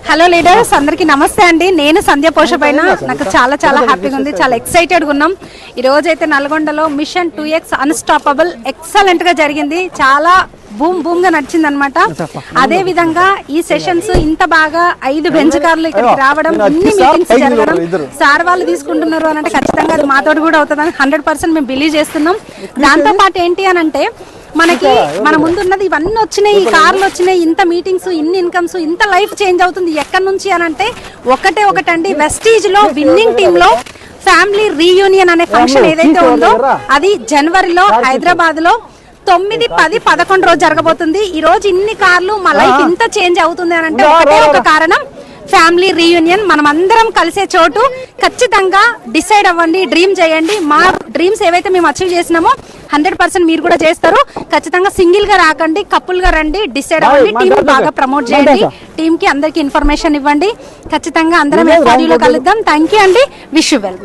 Hello leaders, అందరికీ నమస్తే అండి. నేను సంధ్య పోషపైన. నాకు చాలా చాలా హ్యాపీగా ఉంది, చాలా ఎక్సైటెడ్గా ఉన్నాం. ఈ రోజు అయితే నల్గొండలో మిషన్ 2X అన్స్టాపబుల్ ఎక్సలెంట్ గా జరిగింది. చాలా బూమ్ గా నడిచింది అనమాట. అదే విధంగా ఈ సెషన్స్ ఇంత బాగా 5 బెంచ్ కార్లు ఇక్కడికి రావడం, ఇన్ని మీటింగ్స్ జరగడం, సార్ వాళ్ళు తీసుకుంటున్నారు అని అంటే ఖచ్చితంగా అది మాతోటి కూడా అవుతుందని 100% మేము బిలీవ్ చేస్తున్నాం. దాంతో పాటు ఏంటి అని అంటే మనకి మన ముందున్నది ఇవన్నీ వచ్చినాయి, ఈ కార్లు వచ్చినాయి, ఇంత మీటింగ్స్, ఇన్ని ఇన్కమ్స్, ఇంత లైఫ్ చేంజ్ అవుతుంది ఎక్కడి నుంచి అని అంటే ఒకటండి, వెస్టీజ్ లో విన్నింగ్ టీమ్ లో ఫ్యామిలీ రీయూనియన్ అనే ఫంక్షన్ ఏదైతే ఉందో అది జనవరిలో హైదరాబాద్ లో 9, 10, 11 రోజు జరగబోతుంది. ఈ రోజు ఇన్ని కార్లు మా లైఫ్ ఇంత చేంజ్ అవుతుంది అని అంటే ఒకటే ఒక కారణం, ఫ్యామిలీ రీయూనియన్. మనం అందరం కలిసే చోటు. ఖచ్చితంగా డిసైడ్ అవ్వండి, డ్రీమ్ చేయండి. మా డ్రీమ్స్ ఏవైతే మేము అచీవ్ చేసినామో 100% మీరు కూడా చేస్తారు. ఖచ్చితంగా సింగిల్ గా రాకండి, కపుల్ గా రండి, డిసైడ్ అవ్వండి, టీమ్ బాగా ప్రమోట్ చేయండి, టీమ్ కి అందరికి ఇన్ఫర్మేషన్ ఇవ్వండి. ఖచ్చితంగా అందరం FRU లో కలుద్దాం. థ్యాంక్ యూ అండి. Wish you well.